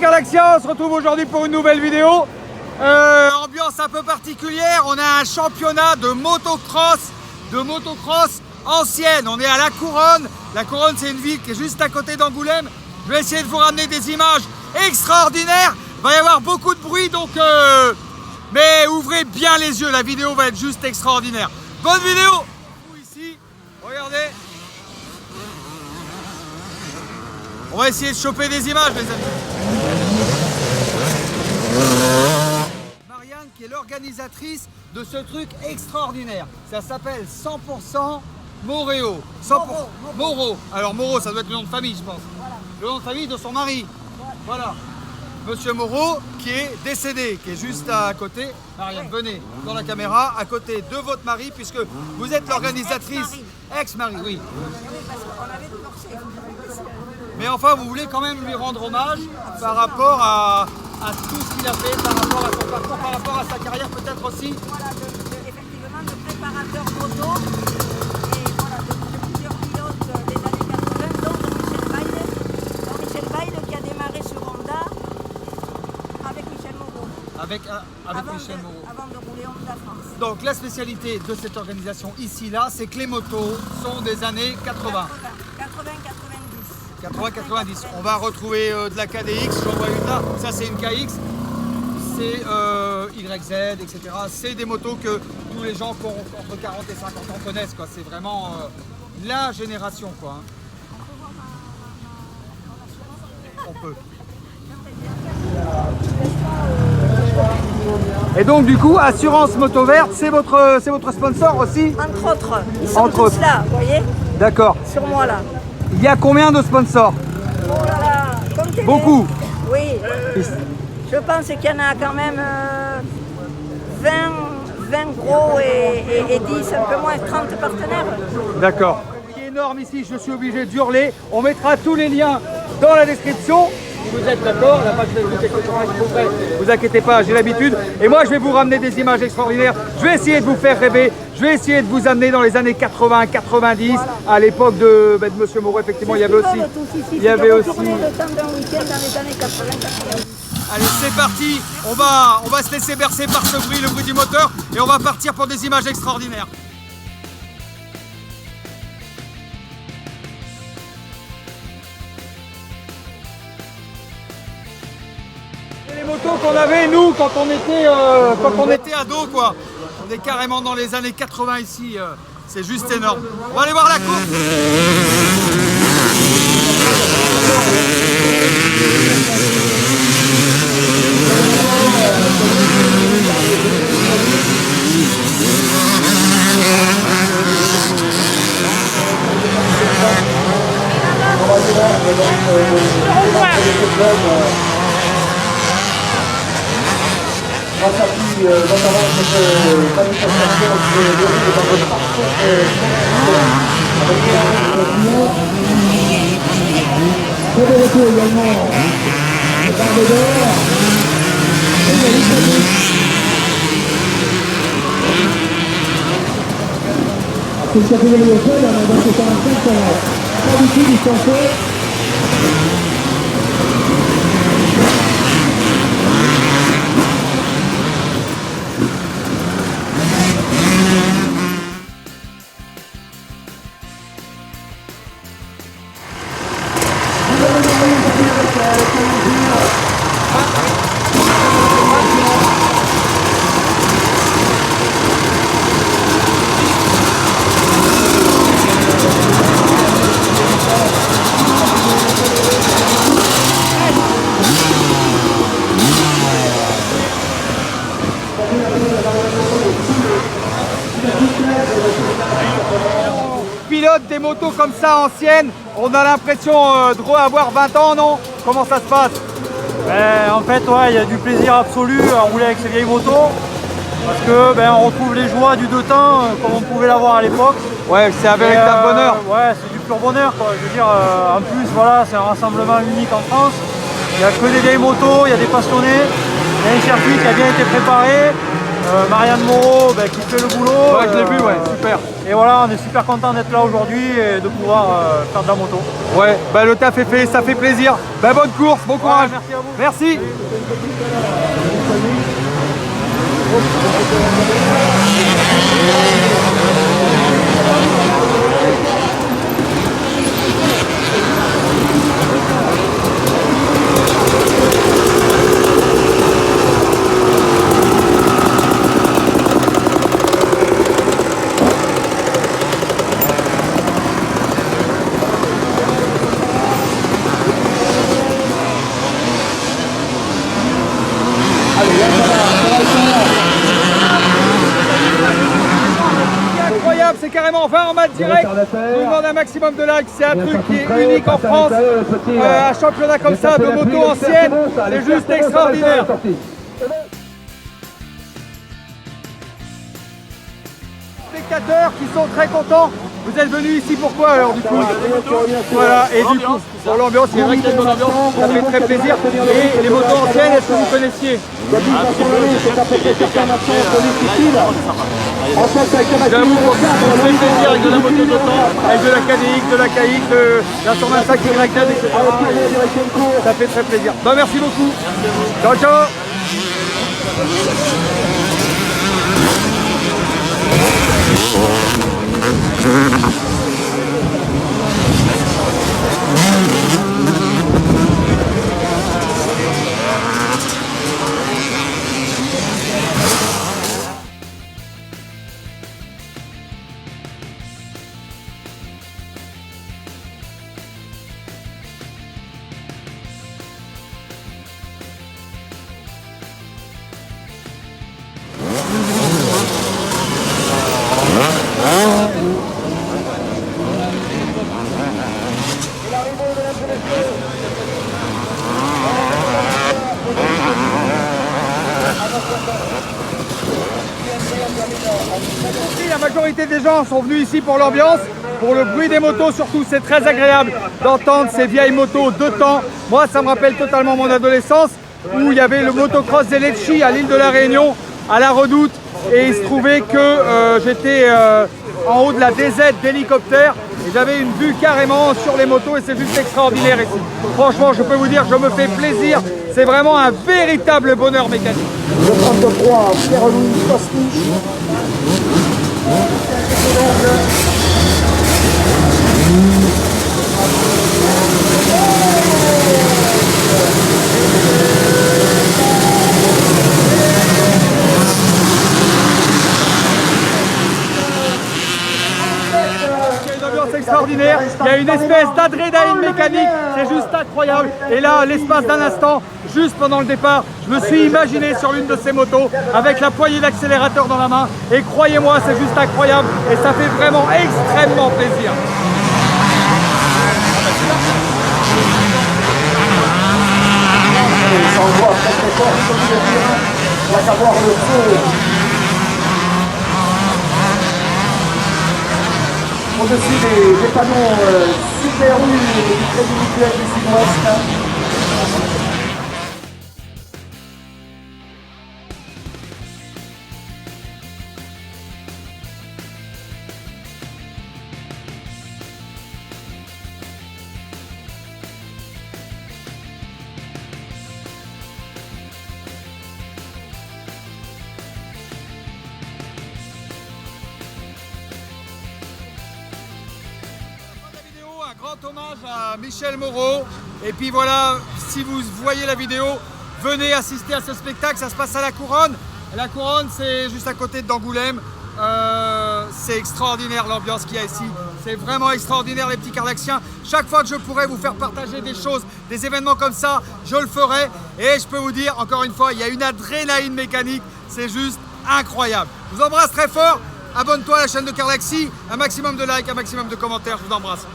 Galaxia, on se retrouve aujourd'hui pour une nouvelle vidéo. Ambiance un peu particulière, on a un championnat de motocross ancienne. On est à La Couronne. La Couronne, c'est une ville qui est juste à côté d'Angoulême. Je vais essayer de vous ramener des images extraordinaires. Il va y avoir beaucoup de bruit, donc mais ouvrez bien les yeux, la vidéo va être juste extraordinaire. Bonne vidéo. Ici, regardez. On va essayer de choper des images, les amis. Marianne, qui est l'organisatrice de ce truc extraordinaire. Ça s'appelle 100% Moréo. Moreau. Alors Moreau, ça doit être le nom de famille, je pense. Voilà. Le nom de famille de son mari. Voilà. Monsieur Moreau, qui est décédé, qui est juste à côté. Marianne, venez dans la caméra, à côté de votre mari, puisque vous êtes l'organisatrice. Ex-mari, oui. Mais enfin, vous voulez quand même lui rendre hommage par rapport à tout ce qu'il a fait, par rapport à son parcours, par rapport à sa carrière peut-être aussi. Voilà, effectivement, de préparateur moto et voilà, de plusieurs pilotes des années 80, dont Michel Bayle qui a démarré sur Honda avec Michel Moreau. Avec Michel Moreau. Avant de rouler Honda France. Donc la spécialité de cette organisation ici, là, c'est que les motos sont des années 80. 80-90. On va retrouver de la KDX, j'en vois une là, ça c'est une KX, c'est YZ, etc. C'est des motos que tous les gens qui ont entre 40 et 50 ans connaissent, quoi. C'est vraiment la génération, quoi. On peut. Et donc du coup, Assurance Moto Verte, c'est votre sponsor aussi? Entre autres, ils sont tous là, vous voyez? D'accord. Sur moi là. Il y a combien de sponsors? Oh là là, comme télé. Beaucoup. Oui. Je pense qu'il y en a quand même 20 gros et 10, un peu moins, 30 partenaires. D'accord. C'est énorme ici, je suis obligé d'hurler. On mettra tous les liens dans la description. Si vous êtes d'accord, la page vous inquiétez pas, j'ai l'habitude. Et moi, je vais vous ramener des images extraordinaires. Je vais essayer de vous faire rêver. Je vais essayer de vous amener dans les années 80, 90, voilà. À l'époque de Monsieur Moreau, effectivement, il y avait aussi. Il y avait aussi. Le temps d'un week-end dans les années 80, 90. Allez, c'est parti. On va se laisser bercer par ce bruit, le bruit du moteur, et on va partir pour des images extraordinaires. Les motos qu'on avait nous quand on était ado, quoi. On est carrément dans les années 80 ici, c'est juste énorme. On va aller voir la course. Grâce à qui, notamment cette manifestation qui est déroulée dans votre parcours avec les retour également le Barbe d'Or et le Lisbonne. C'est le championnat de l'école, on est dans ce 45, pas du tout distancé. Pilote des motos comme ça anciennes, on a l'impression de avoir 20 ans, non? Comment ça se passe? En fait, ouais, il y a du plaisir absolu à rouler avec ces vieilles motos parce que on retrouve les joies du deux temps comme on pouvait l'avoir à l'époque. Ouais, c'est un véritable bonheur. Ouais, c'est du pur bonheur, quoi. Je veux dire, en plus, voilà, c'est un rassemblement unique en France. Il n'y a que des vieilles motos, il y a des passionnés. Il y a un circuit qui a bien été préparé. Marianne Moreau qui fait le boulot. Ouais, je l'ai vu, ouais, super. Et voilà, on est super content d'être là aujourd'hui et de pouvoir faire de la moto. Ouais, bah, le taf est fait, ça fait plaisir. Bah, bonne course, bon courage. Ouais, merci à vous. Merci. Incroyable, c'est carrément 20 en mètres direct. Je vous demande un maximum de likes, c'est un truc qui est unique en France. Un championnat comme ça de moto ancienne, c'est juste extraordinaire. Spectateurs qui sont très contents. Vous êtes venus ici pourquoi alors du coup? Voilà, et du coup, pour l'ambiance, c'est vrai qu'il y a une bonne ambiance, ça fait très plaisir. Et les motos anciennes, est-ce que vous connaissiez? J'avoue, on fait plaisir avec de la moto d'autant, avec de la KDX, de la KX, de la 125 Y4, etc. Ça fait très plaisir. Bah, merci beaucoup. Ciao, ciao. La majorité des gens sont venus ici pour l'ambiance, pour le bruit des motos surtout. C'est très agréable d'entendre ces vieilles motos de temps. Moi, ça me rappelle totalement mon adolescence où il y avait le motocross des Lecce à l'île de la Réunion, à la Redoute. Et il se trouvait que j'étais en haut de la DZ d'hélicoptère et j'avais une vue carrément sur les motos et c'est juste extraordinaire ici. Franchement, je peux vous dire, je me fais plaisir. C'est vraiment un véritable bonheur mécanique. Le 33, Pierre-Louis Cosnich. Extraordinaire, il y a une espèce d'adrénaline mécanique, c'est juste incroyable. Et là, l'espace d'un instant, juste pendant le départ, je me suis imaginé sur l'une de ces motos avec la poignée d'accélérateur dans la main. Et croyez-moi, c'est juste incroyable et ça fait vraiment extrêmement plaisir. Ça envoie très très fort, comme je l'ai dit, on va savoir le feu. Au-dessus des panneaux Super U et du Crédit Mutuel du Sud-Ouest. Un grand hommage à Michel Moreau. Et puis voilà, si vous voyez la vidéo, venez assister à ce spectacle. Ça se passe à La Couronne. La Couronne, c'est juste à côté d'Angoulême. C'est extraordinaire l'ambiance qu'il y a ici. C'est vraiment extraordinaire les petits Cardaxiens. Chaque fois que je pourrais vous faire partager des choses, des événements comme ça, je le ferai. Et je peux vous dire, encore une fois, il y a une adrénaline mécanique. C'est juste incroyable. Je vous embrasse très fort. Abonne-toi à la chaîne de Cardaxi. Un maximum de likes, un maximum de commentaires. Je vous embrasse.